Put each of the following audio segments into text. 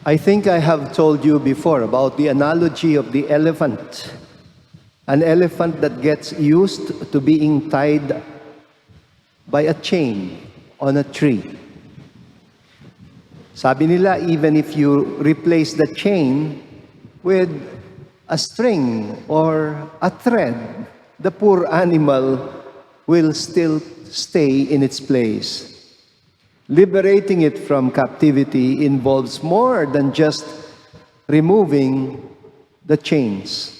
I think I have told you before about the analogy of the elephant. An elephant that gets used to being tied by a chain on a tree. Sabi nila, even if you replace the chain with a string or a thread, the poor animal will still stay in its place. Liberating it from captivity involves more than just removing the chains.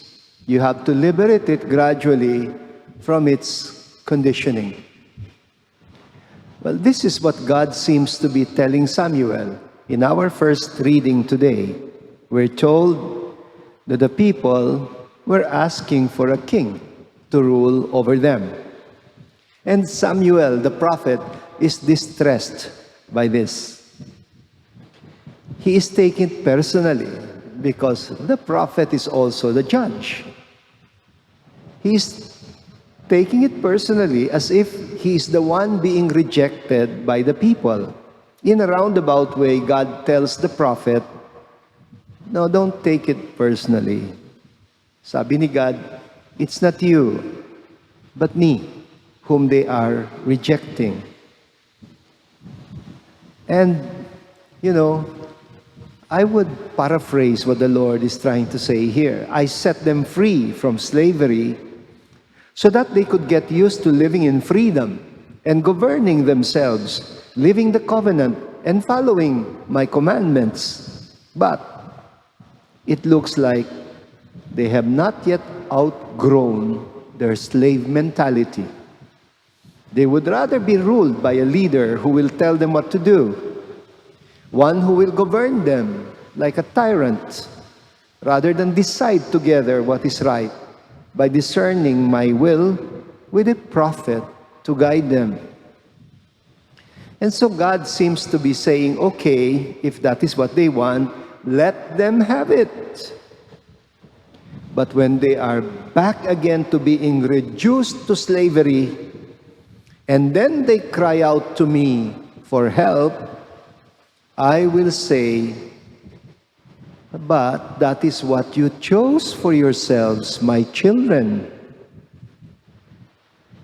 You have to liberate it gradually from its conditioning. Well, this is what God seems to be telling Samuel. In our first reading today, we're told that the people were asking for a king to rule over them. And Samuel, the prophet, is distressed by this. He is taking it personally because the prophet is also the judge. He is taking it personally as if he is the one being rejected by the people. In a roundabout way, God tells the prophet, no, don't take it personally. Sabi ni God, it's not you, but me, whom they are rejecting. And, I would paraphrase what the Lord is trying to say here. I set them free from slavery so that they could get used to living in freedom and governing themselves, living the covenant and following my commandments. But it looks like they have not yet outgrown their slave mentality. They would rather be ruled by a leader who will tell them what to do, one who will govern them like a tyrant, rather than decide together what is right by discerning my will with a prophet to guide them. And so God seems to be saying, okay, if that is what they want, let them have it. But when they are back again to being reduced to slavery, and then they cry out to me for help, I will say, but that is what you chose for yourselves, my children.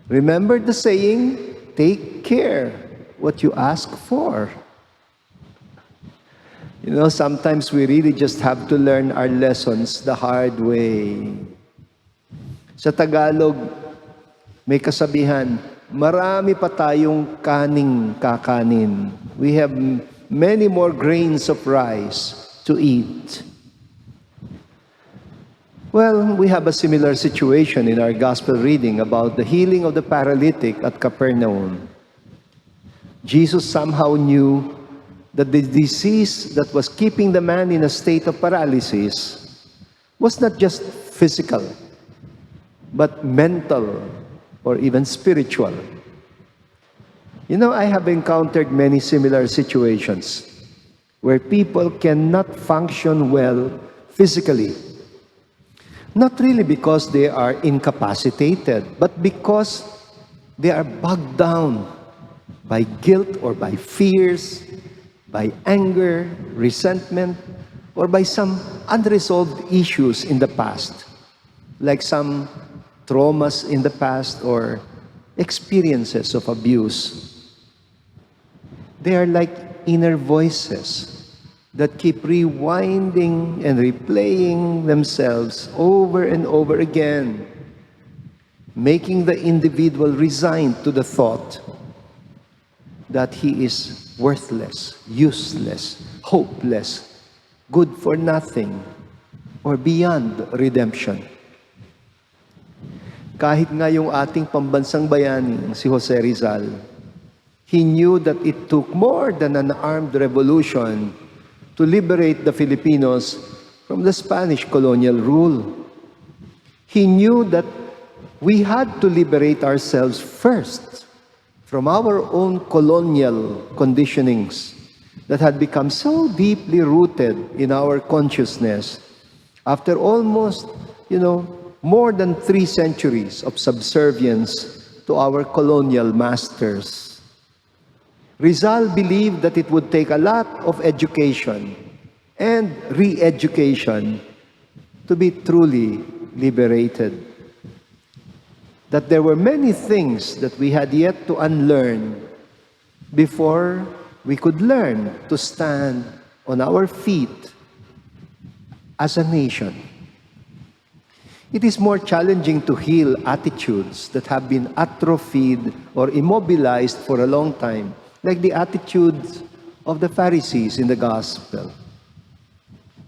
Remember the saying, take care what you ask for. Sometimes we really just have to learn our lessons the hard way. Sa Tagalog, may kasabihan, marami pa tayong kaning kakanin. We have many more grains of rice to eat. Well, we have a similar situation in our gospel reading about the healing of the paralytic at Capernaum. Jesus somehow knew that the disease that was keeping the man in a state of paralysis was not just physical, but mental or even spiritual. I have encountered many similar situations where people cannot function well physically. Not really because they are incapacitated, but because they are bogged down by guilt or by fears, by anger, resentment, or by some unresolved issues in the past, like some traumas in the past or experiences of abuse. They are like inner voices that keep rewinding and replaying themselves over and over again, making the individual resigned to the thought that he is worthless, useless, hopeless, good for nothing, or beyond redemption. Kahit nga yung ating pambansang bayani, si Jose Rizal, he knew that it took more than an armed revolution to liberate the Filipinos from the Spanish colonial rule. He knew that we had to liberate ourselves first from our own colonial conditionings that had become so deeply rooted in our consciousness after almost, more than 3 centuries of subservience to our colonial masters. Rizal believed that it would take a lot of education and re-education to be truly liberated. That there were many things that we had yet to unlearn before we could learn to stand on our feet as a nation. It is more challenging to heal attitudes that have been atrophied or immobilized for a long time, like the attitudes of the Pharisees in the gospel.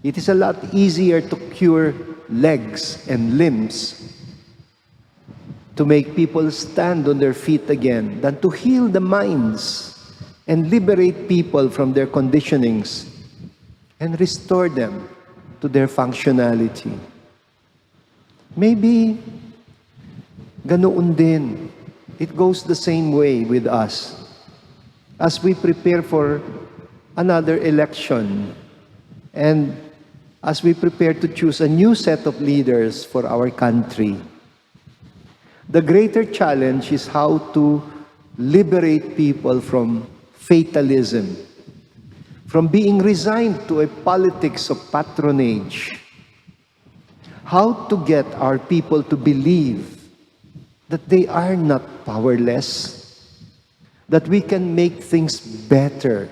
It is a lot easier to cure legs and limbs, to make people stand on their feet again, than to heal the minds and liberate people from their conditionings and restore them to their functionality. Maybe ganoon din. It goes the same way with us as we prepare for another election and as we prepare to choose a new set of leaders for our country. The greater challenge is how to liberate people from fatalism, from being resigned to a politics of patronage. How to get our people to believe that they are not powerless, that we can make things better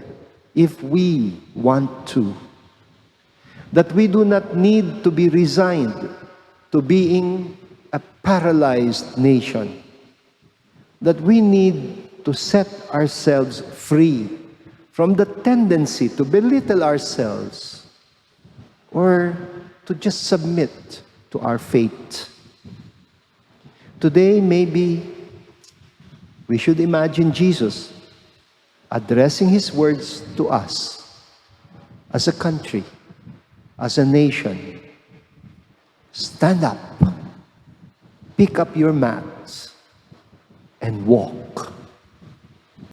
if we want to, that we do not need to be resigned to being a paralyzed nation, that we need to set ourselves free from the tendency to belittle ourselves or to just submit to our fate. Today, maybe we should imagine Jesus addressing his words to us as a country, as a nation. Stand up, pick up your mats, and walk.